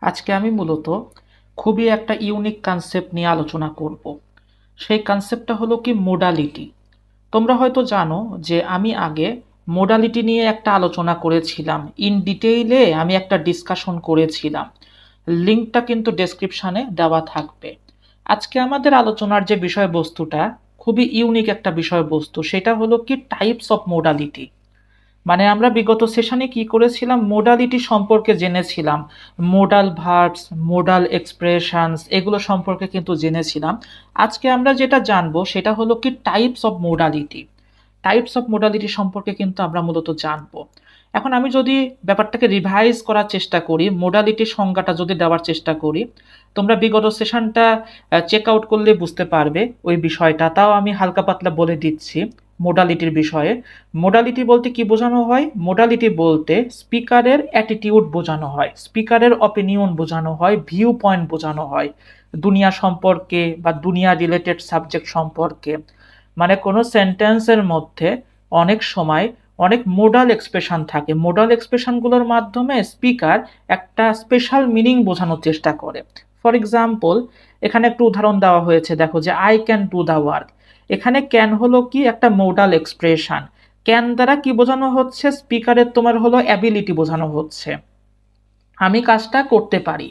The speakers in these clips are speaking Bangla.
আজকে আমি মূলত খুবই একটা ইউনিক কনসেপ্ট নিয়ে আলোচনা করব। সেই কনসেপ্টটা হলো কি মোডালিটি। তোমরা হয়তো জানো যে আমি আগে মোডালিটি নিয়ে একটা আলোচনা করেছিলাম, ইন ডিটেইলে আমি একটা ডিসকাশন করেছিলাম। লিঙ্কটা কিন্তু ডেসক্রিপশনে দেওয়া থাকবে। আজকে আমাদের আলোচনার যে বিষয়বস্তুটা খুবই ইউনিক একটা বিষয়বস্তু, সেটা হলো কি টাইপস অফ মোডালিটি। মানে আমরা বিগত সেশনে কি করেছিলাম, মোডালিটি সম্পর্কে জেনেছিলাম, মোডাল ভার্বস, মোডাল এক্সপ্রেশনস, এগুলো সম্পর্কে কিন্তু জেনেছিলাম। আজকে আমরা যেটা জানবো সেটা হলো কি types of modality. Types of modality সম্পর্কে কিন্তু আমরা মূলত জানবো। এখন আমি যদি ব্যাপারটাকে রিভাইজ করার চেষ্টা করি, মোডালিটির সংজ্ঞাটা যদি দেওয়ার চেষ্টা করি, তোমরা বিগত সেশনটা চেক আউট করলে বুঝতে পারবে ওই বিষয়টা। তাও আমি হালকা পাতলা বলে দিচ্ছি মোডালিটির বিষয়ে। মোডালিটি বলতে কি বোঝানো হয়? মোডালিটি বলতে স্পিকারের অ্যাটিটিউড বোঝানো হয়, স্পিকারের অপিনিয়ন বোঝানো হয়, ভিউ পয়েন্ট বোঝানো হয় দুনিয়া সম্পর্কে বা দুনিয়া রিলেটেড সাবজেক্ট সম্পর্কে। মানে কোনো সেন্টেন্সের মধ্যে অনেক সময় অনেক মোডাল এক্সপ্রেশন থাকে, মোডাল এক্সপ্রেশনগুলোর মাধ্যমে স্পিকার একটা স্পেশাল মিনিং বোঝানোর চেষ্টা করে। ফর এক্সাম্পল, এখানে একটু উদাহরণ দেওয়া হয়েছে, দেখো যে I can do the work. এখানে ক্যান হলো কি একটা মোডাল এক্সপ্রেশন। ক্যান দ্বারা কি বোঝানো হচ্ছে? স্পিকারের তোমার হলো অ্যাবিলিটি বোঝানো হচ্ছে, আমি কাজটা করতে পারি।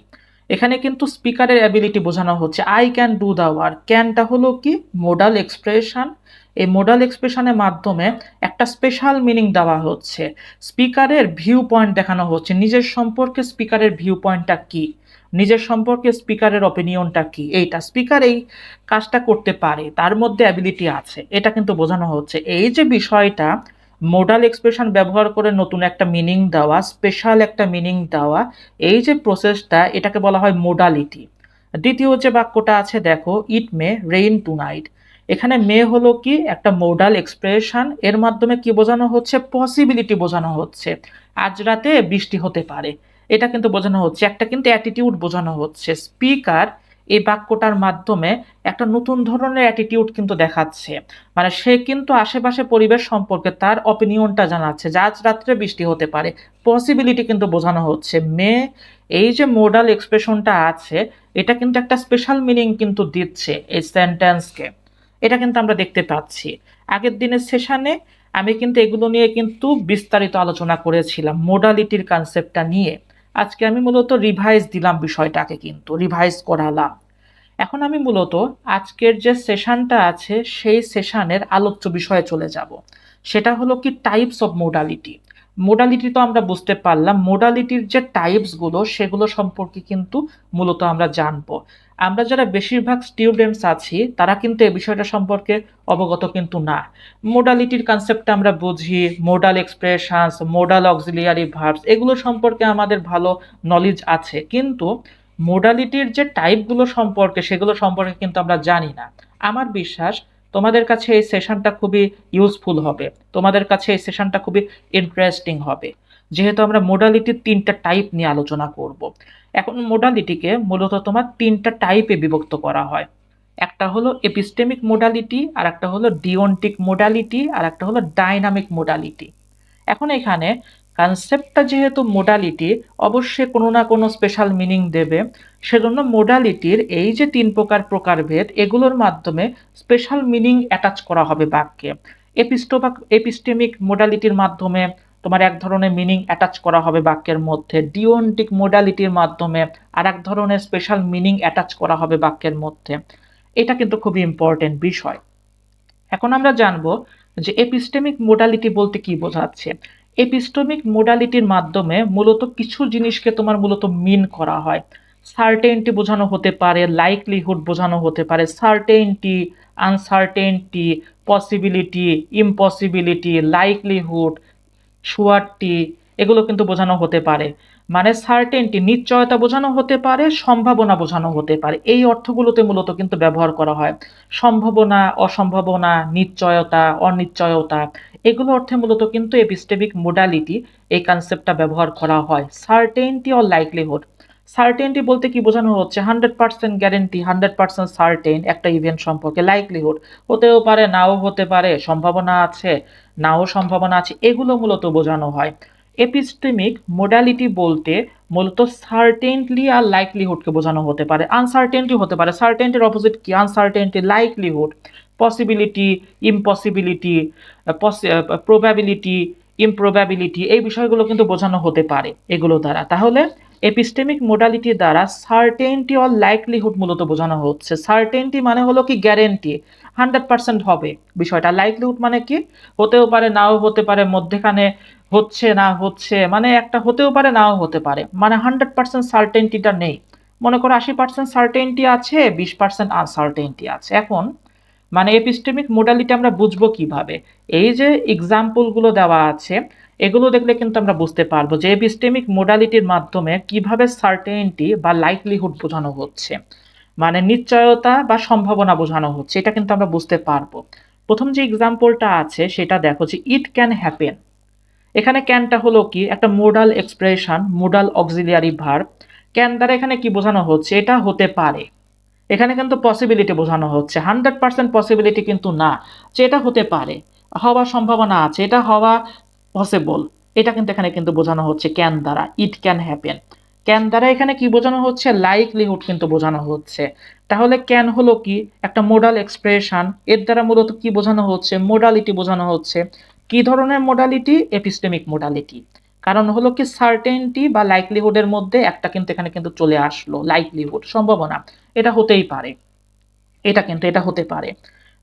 এখানে কিন্তু স্পিকারের অ্যাবিলিটি বোঝানো হচ্ছে, I can do the work. ক্যানটা হলো কি মোডাল এক্সপ্রেশন। এই মোডাল এক্সপ্রেশনের মাধ্যমে একটা স্পেশাল মিনিং দেওয়া হচ্ছে, স্পিকারের ভিউ পয়েন্ট দেখানো হচ্ছে, নিজের সম্পর্কে স্পিকারের ভিউ পয়েন্টটা কি, নিজের সম্পর্কে স্পিকারের অপিনিয়নটা কি, এইটা স্পিকার এই কাজটা করতে পারে, তার মধ্যে অ্যাবিলিটি আছে, এটা কিন্তু বোঝানো হচ্ছে। এই যে বিষয়টা, মোডাল এক্সপ্রেশন ব্যবহার করে নতুন একটা মিনিং দেওয়া, স্পেশাল একটা মিনিং দেওয়া, এই যে প্রসেসটা, এটাকে বলা হয় মোডালিটি। দ্বিতীয় যে বাক্যটা আছে দেখো, ইট মে রেইন টু নাইট। এখানে মে হলো কি একটা মোডাল এক্সপ্রেশন, এর মাধ্যমে কি বোঝানো হচ্ছে? পসিবিলিটি বোঝানো হচ্ছে, আজ রাতে বৃষ্টি হতে পারে, এটা কিন্তু বোঝানো হচ্ছে। একটা কিন্তু অ্যাটিটিউড বোঝানো হচ্ছে, স্পিকার এই বাক্যটার মাধ্যমে একটা নতুন ধরনের অ্যাটিটিউড কিন্তু দেখাচ্ছে। মানে সে কিন্তু আশেপাশে পরিবেশ সম্পর্কে তার অপিনিয়নটা জানাচ্ছে যে আজ রাত্রে বৃষ্টি হতে পারে, পসিবিলিটি কিন্তু বোঝানো হচ্ছে। মে, এই যে মোডাল এক্সপ্রেশনটা আছে, এটা কিন্তু একটা স্পেশাল মিনিং কিন্তু দিচ্ছে এই সেন্টেন্সকে, এটা কিন্তু আমরা দেখতে পাচ্ছি। আগের দিনের সেশনে আমি কিন্তু এগুলো নিয়ে কিন্তু বিস্তারিত আলোচনা করেছিলাম, মোডালিটির কনসেপ্টটা নিয়ে। আজকে আমি মূলত রিভাইজ দিলাম বিষয়টাকে, কিন্তু রিভাইজ করালাম। এখন আমি মূলত আজকের যে সেশনটা আছে সেই সেশনের আলোচ্য বিষয়ে চলে যাব। সেটা হলো কি টাইপস অফ মোডালিটি। মোডালিটি তো আমরা বুঝতে পারলাম, মোডালিটির যে টাইপসগুলো সেগুলো সম্পর্কে কিন্তু মূলত আমরা জানবো। আমরা যারা বেশিরভাগ স্টুডেন্টস আছি তারা কিন্তু এই বিষয়টা সম্পর্কে অবগত কিন্তু না। মোডালিটির কনসেপ্টটা আমরা বুঝি, modal expressions, modal auxiliary verbs, এগুলো সম্পর্কে আমাদের ভালো নলেজ আছে, কিন্তু মোডালিটির যে টাইপগুলো সম্পর্কে সেগুলো সম্পর্কে কিন্তু আমরা জানি না। আমার বিশ্বাস তোমাদের কাছে এই সেশনটা খুবই ইউজফুল হবে, তোমাদের কাছে এই সেশনটা খুবই ইন্টারেস্টিং হবে, যেহেতু আমরা মোডালিটির 3টা টাইপ নিয়ে আলোচনা করব। এখন মোডালিটিকে মূলত তোমার 3টা টাইপে বিভক্ত করা হয়। একটা হলো এপিস্টেমিক মোডালিটি, আর একটা হলো ডিওন্টিক মোডালিটি, আর একটা হলো ডাইনামিক মোডালিটি। এখন এখানে কনসেপ্টটা যেহেতু মোডালিটি, অবশ্যই কোনো না কোনো স্পেশাল মিনিং দেবে। সেজন্য মোডালিটির এই যে 3 প্রকার প্রকারভেদ, এগুলোর মাধ্যমে স্পেশাল মিনিং অ্যাটাচ করা হবে বাক্যে। এপিস্টেমিক মোডালিটির মাধ্যমে তোমার এক ধরনের মিনিং অ্যাটাচ করা হবে বাক্যের মধ্যে, ডিওন্টিক মোডালিটির মাধ্যমে আর এক ধরনের স্পেশাল মিনিং অ্যাটাচ করা হবে বাক্যের মধ্যে। এটা কিন্তু খুবই ইম্পর্টেন্ট বিষয়। এখন আমরা জানবো যে এপিস্টেমিক মোডালিটি বলতে কি বোঝাচ্ছে। এপিস্টেমিক মোডালিটির মাধ্যমে মূলত কিছু জিনিসকে তোমার মূলত মিন করা হয়। সার্টেনটি বোঝানো হতে পারে, লাইকলিহুড বোঝানো হতে পারে, certainty, uncertainty, possibility, impossibility, likelihood, surety, এগুলো কিন্তু বোঝানো হতে পারে। মানে সার্টেনটি নিশ্চয়তা বোঝানো হতে পারে, সম্ভাবনা বোঝানো হতে পারে, এই অর্থগুলোতে মূলত কিন্তু ব্যবহার করা হয়। সম্ভাবনা, অসম্ভাবনা, নিশ্চয়তা, অনিশ্চয়তা, এগুলো অর্থে মূলত কিন্তু এপিস্টেমিক মোডালিটি এই কনসেপ্টটা ব্যবহার করা হয়। সার্টেনটি অর লাইকলিহুড, সার্টেনটি বলতে কি বোঝানো হচ্ছে? 100% গ্যারেন্টি, 100% সার্টেন একটা ইভেন্ট সম্পর্কে। লাইকলিহুড হতেও পারে, নাও হতে পারে, সম্ভাবনা আছে, নাও সম্ভাবনা আছে, এগুলো মূলত বোঝানো হয়। এপিস্টেমিক মোডালিটি বলতে মূলত সার্টেনলি আর লাইকলিহুডকে বোঝানো হতে পারে, আনসার্টেনটি হতে পারে। সার্টেনটির অপোজিট কি? Uncertainty. Likelihood, possibility, impossibility, probability, improbability, এই বিষয়গুলো কিন্তু বোঝানো হতে পারে এগুলো দ্বারা। তাহলে এপিস্টেমিক মোডালিটি দ্বারা সার্টেনটি অর লাইকলিহুড মূলত বোঝানো হচ্ছে। সার্টেনটি মানে হলো কি গ্যারেন্টি, 100% হবে বিষয়টা। লাইকলিহুড মানে কি? হতেও পারে, নাও হতে পারে, মধ্যেখানে হচ্ছে না হচ্ছে, মানে একটা হতেও পারে নাও হতে পারে, মানে 100% সার্টেনটিটা নেই। মনে করো 80% সার্টেনটি আছে, 20% আনসার্টেনটি আছে। এখন মানে এপিস্টেমিক মোডালিটি আমরা বুঝবো কিভাবে? এই যে এক্সাম্পলগুলো দেওয়া আছে এগুলো দেখলে কিন্তু আমরা বুঝতে পারবো যে এপিস্টেমিক মোডালিটির মাধ্যমে কিভাবে সার্টেনটি বা লাইকলিহুড বোঝানো হচ্ছে, মানে নিশ্চয়তা বা সম্ভাবনা বোঝানো হচ্ছে, এটা কিন্তু আমরা বুঝতে পারবো। প্রথম যে এক্সাম্পলটা আছে সেটা দেখো যে ইট ক্যান হ্যাপেন। এখানে ক্যানটা হলো কি? একটা modal expression, modal auxiliary verb. Can দ্বারা এখানে কি বোঝানো হচ্ছে? এটা হতে পারে। এখানে কিন্তু পসিবিলিটি বোঝানো হচ্ছে, 100% পসিবিলিটি কিন্তু না, যে এটা হতে পারে, হওয়ার সম্ভাবনা আছে, এটা হওয়া পসিবল। এটা কিন্তু এখানে কিন্তু বোঝানো হচ্ছে ক্যান দ্বারা, ইট ক্যান হ্যাপেন। ক্যান দ্বারা এখানে কি বোঝানো হচ্ছে? লাইকলিহুড কিন্তু বোঝানো হচ্ছে। তাহলে ক্যান হলো কি? একটা মোডাল এক্সপ্রেশন। এর দ্বারা মূলত কি বোঝানো হচ্ছে? মোডালিটি বোঝানো হচ্ছে। কি ধরনের মোডালিটি? Epistemic modality. কারণ হলো কি সার্টেনটি বা লাইকলিহুডের মধ্যে একটা কিন্তু এখানে কিন্তু চলে আসলো, লাইকলিহুড, সম্ভাবনা, এটা হতেই পারে, এটা হতে পারে।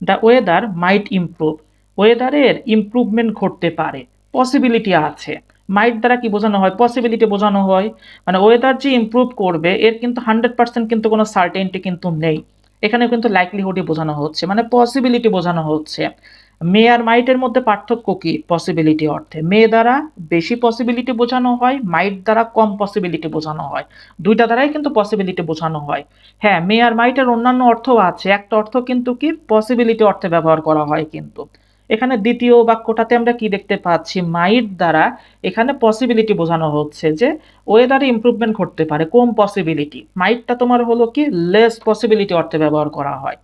দ্য ওয়েদার মাইট ইমপ্রুভ, ওয়েদারের ইমপ্রুভমেন্ট ঘটতে পারে, পসিবিলিটি আছে। মাইট দ্বারা কি বোঝানো হয়? পসিবিলিটি বোঝানো হয়। মানে ওয়েদার যে ইমপ্রুভ করবে এর কিন্তু 100% কিন্তু কোনো সার্টেনটি কিন্তু নেই, এখানে কিন্তু লাইকলিহুডই বোঝানো হচ্ছে, মানে পসিবিলিটি বোঝানো হচ্ছে। মে আর মাইটের মধ্যে পার্থক্য কি? পসিবিলিটি অর্থে মে দ্বারা বেশি পসিবিলিটি বোঝানো হয়, মাইট দ্বারা কম পসিবিলিটি বোঝানো হয়। দুইটা দ্বারাই কিন্তু পসিবিলিটি বোঝানো হয়। হ্যাঁ, মে আর মাইটের অন্যান্য অর্থও আছে, একটা অর্থ কিন্তু কি পসিবিলিটি অর্থে ব্যবহার করা হয়। কিন্তু এখানে দ্বিতীয় বাক্যটাতে আমরা কি দেখতে পাচ্ছি? মাইট দ্বারা এখানে পসিবিলিটি বোঝানো হচ্ছে যে ওয়েদারে ইমপ্রুভমেন্ট ঘটতে পারে, কম পসিবিলিটি। মাইটটা তোমার হলো কি লেস পসিবিলিটি অর্থে ব্যবহার করা হয়।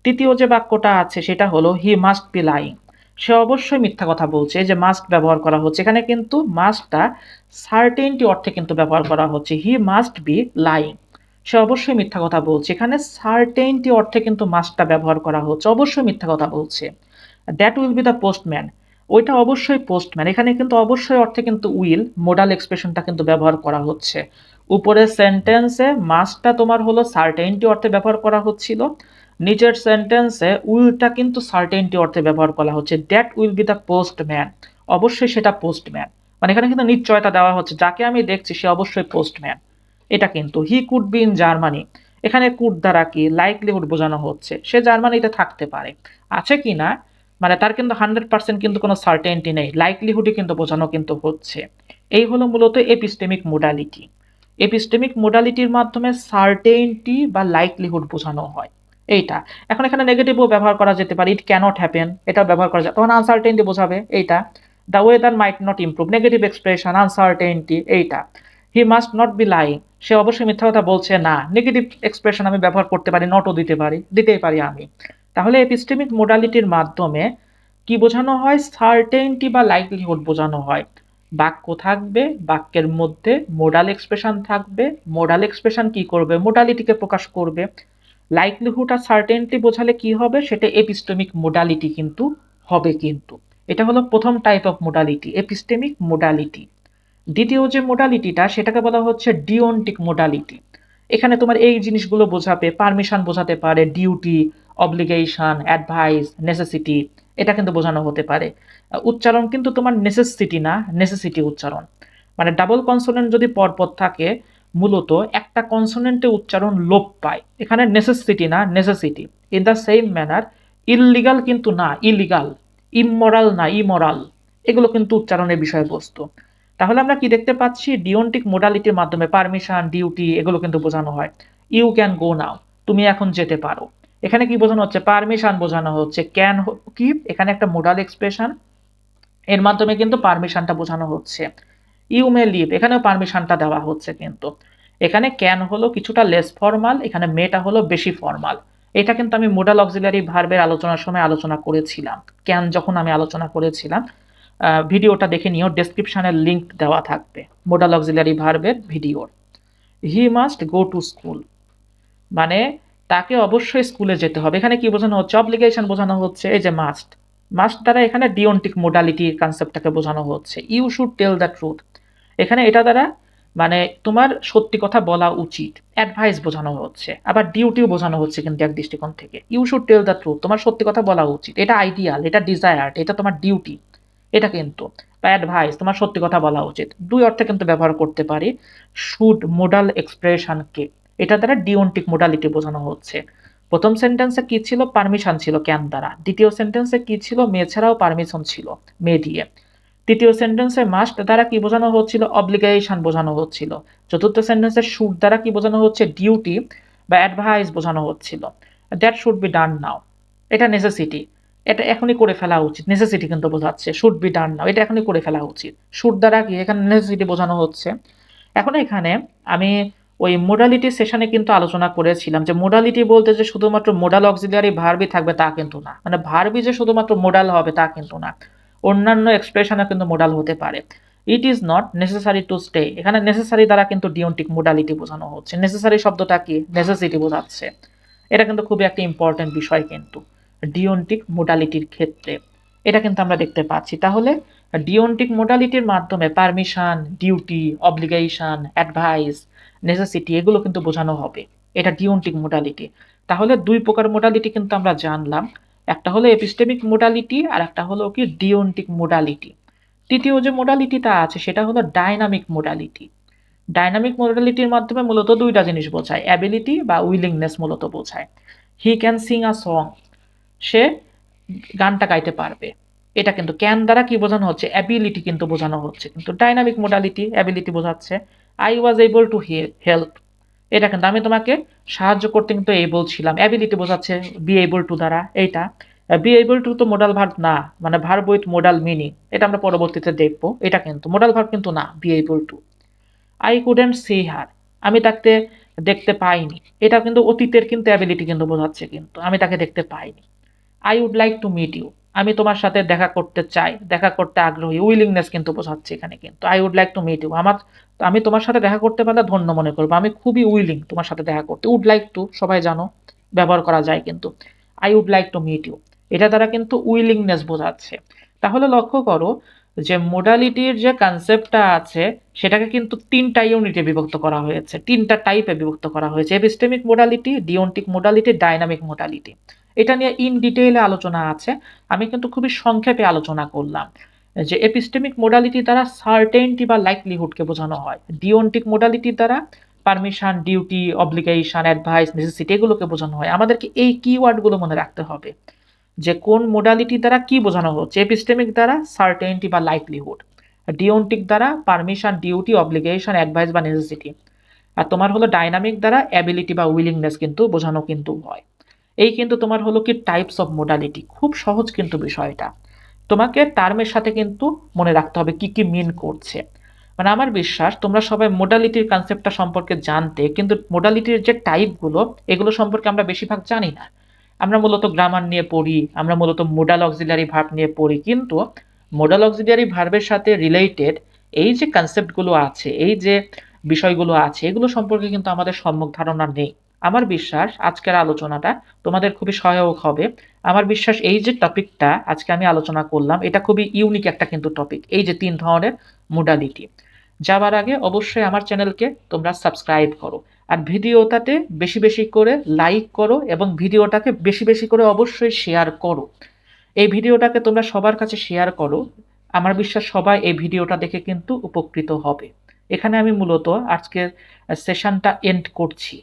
তৃতীয় যে বাক্যটা আছে সেটা হলো হি মাস্ট বি লাইং, সে অবশ্যই মিথ্যা কথা বলছে। এই যে মাস্ট ব্যবহার করা হচ্ছে এখানে কিন্তু মাস্টটা সার্টেনটি অর্থে কিন্তু ব্যবহার করা হচ্ছে, হি মাস্ট বি লাইং, সে অবশ্যই মিথ্যা কথা বলছে। এখানে সার্টেনটি অর্থে কিন্তু মাস্টটা ব্যবহার করা হচ্ছে, অবশ্যই মিথ্যা কথা বলছে। That will be the postman, ওইটা অবশ্যই পোস্টম্যান। এখানে কিন্তু অবশ্যই অর্থে কিন্তু উইল মোডাল এক্সপ্রেশনটা কিন্তু ব্যবহার করা হচ্ছে। উপরের সেন্টেন্সে মাস্টটা তোমার হলো সার্টেনটি অর্থে ব্যবহার করা হচ্ছিল, নিচের সেন্টেন্সে উইলটা কিন্তু সার্টেনটি অর্থে ব্যবহার করা হচ্ছে। That will be the postman, অবশ্যই সেটা পোস্টম্যান, মানে এখানে কিন্তু নিশ্চয়তা দেওয়া হচ্ছে, যাকে আমি দেখছি সে অবশ্যই পোস্টম্যান। এটা কিন্তু he could be in Germany, এখানে কুড দ্বারা কি লাইকলিহুড বোঝানো হচ্ছে, সে জার্মানিতে থাকতে পারে। আছে কি না, মানে তার কিন্তু 100% কিন্তু কোনো সার্টেনটি নেই, লাইকলিহুডই কিন্তু বোঝানো কিন্তু হচ্ছে। এই হলো মূলত এপিস্টেমিক মোডালিটি। এপিস্টেমিক মোডালিটির মাধ্যমে সার্টেনটি বা লাইকলিহুড বোঝানো হয় এইটা। এখন এখানে নেগেটিভও ব্যবহার করা যেতে পারে, ইট ক্যানট হ্যাপেন, এটাও ব্যবহার করা যায়, তখন আনসার্টেনটি বোঝাবে এইটা। The weather might not improve, negative expression, uncertainty এইটা। He must not be lying, সে অবশ্যই মিথ্যা কথা বলছে না, নেগেটিভ এক্সপ্রেশন আমি ব্যবহার করতে পারি, নটও দিতেই পারি আমি। তাহলে এপিস্টেমিক মোডালিটির মাধ্যমে কি বোঝানো হয়? সার্টেনটি বা লাইকলিহুড বোঝানো হয়। বাক্য থাকবে, বাক্যের মধ্যে মোডাল এক্সপ্রেশন থাকবে, মোডাল এক্সপ্রেশন কি করবে? মোডালিটিকে প্রকাশ করবে। লাইকলিহুড আর সার্টেনটি বোঝালে কি হবে? সেটা এপিস্টেমিক মোডালিটি কিন্তু হবে। কিন্তু এটা হলো প্রথম type of modality, epistemic modality. দ্বিতীয় যে মোডালিটিটা সেটাকে বলা হচ্ছে ডিওন্টিক মোডালিটি। এখানে তোমার এই জিনিসগুলো বোঝাবে, পারমিশন বোঝাতে পারে, ডিউটি, অব্লিগেশন, অ্যাডভাইস, নেসেসিটি, এটা কিন্তু বোঝানো হতে পারে। উচ্চারণ কিন্তু তোমার নেসেসিটি না, নেসেসিটি উচ্চারণ। মানে ডাবল কনসোনেন্ট যদি পরপর থাকে মূলত একটা কনসোনেন্টে উচ্চারণ লোপ পায়, এখানে নেসেসিটি না, necessity. In the same manner illegal কিন্তু না, ইলিগাল, ইমমরাল না, ইমরাল, এগুলো কিন্তু উচ্চারণের বিষয়বস্তু। তাহলে আমরা কি দেখতে পাচ্ছি? ডিওন্টিক মোডালিটির মাধ্যমে পারমিশন, ডিউটি, এগুলো কিন্তু বোঝানো হয়। ইউ ক্যান গো নাও, তুমি এখন যেতে পারো। এখানে কি বোঝানো হচ্ছে? পারমিশন বোঝানো হচ্ছে। ক্যান কি? এখানে একটা মোডাল এক্সপ্রেশন, এর মাধ্যমে কিন্তু পারমিশনটা বোঝানো হচ্ছে। ইউ মে লিভ, এখানেও পারমিশনটা দেওয়া হচ্ছে। কিন্তু এখানে ক্যান হলো কিছুটা লেস ফর্মাল, এখানে মেটা হলো বেশি ফর্মাল। এটা কিন্তু আমি মোডাল অক্সিলারি ভার্বের আলোচনার সময় আলোচনা করেছিলাম, ক্যান যখন আমি আলোচনা করেছিলাম। ভিডিওটা দেখে নিও, ডেসক্রিপশনের লিংক দেওয়া থাকবে মোডাল অক্সিলারি ভার্বের ভিডিওর। He must go to school মানে তাকে অবশ্যই স্কুলে যেতে হবে। এখানে কি বোঝানো হচ্ছে? অব্লিগেশন বোঝানো হচ্ছে। এই যে মাস্ট, মাস্ট দ্বারা এখানে ডিওন্টিক মোডালিটির কনসেপ্টটাকে বোঝানো হচ্ছে। You should tell the truth, এখানে এটা দ্বারা মানে তোমার সত্যি কথা বলা উচিত। অ্যাডভাইস বোঝানো হচ্ছে, আবার ডিউটিও বোঝানো হচ্ছে কিন্তু এক দৃষ্টিকোণ থেকে। You should tell the truth, তোমার সত্যি কথা বলা উচিত, এটা আইডিয়াল, এটা ডিজায়ার্ড, এটা তোমার ডিউটি, এটা কিন্তু। বা অ্যাডভাইস, তোমার সত্যি কথা বলা উচিত, দুই অর্থে কিন্তু ব্যবহার করতে পারি শুড মোডাল এক্সপ্রেশনকে। এটা দ্বারা ডিওন্টিক মোডালিটি বোঝানো হচ্ছে। প্রথম সেন্টেন্সে কি ছিল? পারমিশন ছিল ক্যান দ্বারা। দ্বিতীয় সেন্টেন্সে কি ছিল? মে ছাড়াও পারমিশন ছিল, মে দিয়ে। তৃতীয় সেন্টেন্সে মাস্ট দ্বারা কি বোঝানো হচ্ছিল? অব্লিগেশন বোঝানো হচ্ছিল। চতুর্থ সেন্টেন্সে শুড দ্বারা কি বোঝানো হচ্ছে? ডিউটি বা অ্যাডভাইস বোঝানো হচ্ছিল। দ্যাট শুড বি ডান নাও, এটা নেসেসিটি, এটা এখনই করে ফেলা উচিত। নেসেসিটি কিন্তু বোঝাচ্ছে, শুড বি ডান নাও, এটা এখনই করে ফেলা উচিত। শুড দ্বারা কি এখানে নেসেসিটি বোঝানো হচ্ছে। এখন এখানে আমি ওই মোডালিটি সেশনে কিন্তু আলোচনা করেছিলাম যে মোডালিটি বলতে যে শুধুমাত্র মোডাল অক্সিলিয়ারি ভার্বই থাকবে তা কিন্তু না, মানে ভার্বই যে শুধুমাত্র মোডাল হবে তা কিন্তু না, অন্যান্য এক্সপ্রেশনও কিন্তু মোডাল হতে পারে। It is not necessary to stay, এখানে নেসেসারি দ্বারা কিন্তু ডিওন্টিক মোডালিটি বোঝানো হচ্ছে। নেসেসারি শব্দটা কি? নেসেসিটি বোঝাচ্ছে। এটা কিন্তু খুবই একটা ইম্পর্টেন্ট বিষয় কিন্তু ডিওন্টিক মোডালিটির ক্ষেত্রে, এটা কিন্তু আমরা দেখতে পাচ্ছি। তাহলে ডিওন্টিক মোডালিটির মাধ্যমে permission, duty, obligation, advice, necessity এগুলো কিন্তু বোঝানো হবে, এটা ডিওন্টিক মোডালিটি। তাহলে দুই প্রকার মোডালিটি কিন্তু আমরা জানলাম, একটা হলো এপিস্টেমিক মোডালিটি আর একটা হলো কি ডিওন্টিক মোডালিটি। তৃতীয় যে মোডালিটিটা আছে সেটা হলো ডাইনামিক মোডালিটি। ডাইনামিক মোডালিটির মাধ্যমে মূলত দুইটা জিনিস বোঝায়, অ্যাবিলিটি বা উইলিংনেস মূলত বোঝায়। He can sing a song, সে গানটা গাইতে পারবে। এটা কিন্তু ক্যান দ্বারা কি বোঝানো হচ্ছে? অ্যাবিলিটি কিন্তু বোঝানো হচ্ছে, কিন্তু ডাইনামিক মোডালিটি অ্যাবিলিটি বোঝাচ্ছে। I was able to help, এটা কিন্তু আমি তোমাকে সাহায্য করতে কিন্তু এবল ছিলাম, অ্যাবিলিটি বোঝাচ্ছে বি এবল টু দ্বারা। এইটা বি এবল টু তো মোডাল ভার্ব না, মানে ভার্ব উইথ মোডাল মিনিং, এটা আমরা পরবর্তীতে দেখবো। এটা কিন্তু মোডাল ভার্ব কিন্তু না, be able to. I couldn't see her, আমি তাকে দেখতে পাইনি, এটা কিন্তু অতীতের কিন্তু অ্যাবিলিটি কিন্তু বোঝাচ্ছে, কিন্তু আমি তাকে দেখতে পাইনি। I would like to meet you, আমি তোমার সাথে দেখা করতে চাই, দেখা করতে আগ্রহী, উইলিংনেস কিন্তু বোঝাচ্ছে এখানে কিন্তু। I would like to meet you, আমি তোমার সাথে দেখা করতে পারলে ধন্য মনে করবো, আমি খুবই উইলিং তোমার সাথে দেখা করতে। উড লাইক টু সবাই জানো ব্যবহার করা যায় কিন্তু, I would like to meet you এটা দ্বারা কিন্তু উইলিংনেস বোঝাচ্ছে। তাহলে লক্ষ্য করো যে মোডালিটির যে কনসেপ্টটা আছে সেটাকে কিন্তু তিনটা ইউনিটে বিভক্ত করা হয়েছে, তিনটা টাইপে বিভক্ত করা হয়েছে: epistemic modality, deontic modality, dynamic modality. এটা নিয়ে ইন ডিটেইলে আলোচনা আছে, আমি কিন্তু খুবই সংক্ষেপে আলোচনা করলাম। যে এপিস্টেমিক মোডালিটি দ্বারা সার্টেনটি বা লাইকলিহুডকে বোঝানো হয়, ডিওন্টিক মোডালিটি দ্বারা permission, duty, obligation, advice, necessity এগুলোকে বোঝানো হয়। আমাদেরকে এই কিওয়ার্ডগুলো মনে রাখতে হবে যে কোন মোডালিটি দ্বারা কি বোঝানো হচ্ছে। এপিস্টেমিক দ্বারা সার্টেনটি বা লাইকলিহুড, ডিওন্টিক দ্বারা পারমিশন, ডিউটি, অব্লিগেশন, অ্যাডভাইস বা নেসেসিটি, আর তোমার হলো ডাইনামিক দ্বারা অ্যাবিলিটি বা উইলিংনেস কিন্তু বোঝানো কিন্তু হয়। এই কিন্তু তোমার হলো কি টাইপস অফ মোডালিটি, খুব সহজ কিন্তু বিষয়টা, তোমাকে টার্মের সাথে কিন্তু মনে রাখতে হবে কি কি মিন করছে। মানে আমার বিশ্বাস তোমরা সবাই মোডালিটির কনসেপ্টটা সম্পর্কে জানতে, কিন্তু মোডালিটির যে টাইপগুলো এগুলো সম্পর্কে আমরা বেশিরভাগ জানি না। আমরা মূলত গ্রামার নিয়ে পড়ি, আমরা মূলত মোডাল অক্সিলারি ভার্ব নিয়ে পড়ি, কিন্তু মোডাল অক্সিলারি ভার্বের সাথে রিলেটেড এই যে কনসেপ্টগুলো আছে, এই যে বিষয়গুলো আছে, এগুলো সম্পর্কে কিন্তু আমাদের সম্যক ধারণা নেই। আমার বিশ্বাস আজকের আলোচনাটা তোমাদের খুবই সহায়ক হবে। আমার বিশ্বাস এই যে টপিকটা আজকে আমি আলোচনা করলাম এটা খুবই ইউনিক একটা কিন্তু টপিক, এই যে তিন ধরনের মোডালিটি। যাবার আগে অবশ্যই আমার চ্যানেলকে তোমরা সাবস্ক্রাইব করো, আর ভিডিওটাতে বেশি বেশি করে লাইক করো এবং ভিডিওটাকে বেশি বেশি করে অবশ্যই শেয়ার করো। এই ভিডিওটাকে তোমরা সবার কাছে শেয়ার করো, আমার বিশ্বাস সবাই এই ভিডিওটা দেখে কিন্তু উপকৃত হবে। এখানে আমি মূলত আজকের সেশনটা এন্ড করছি।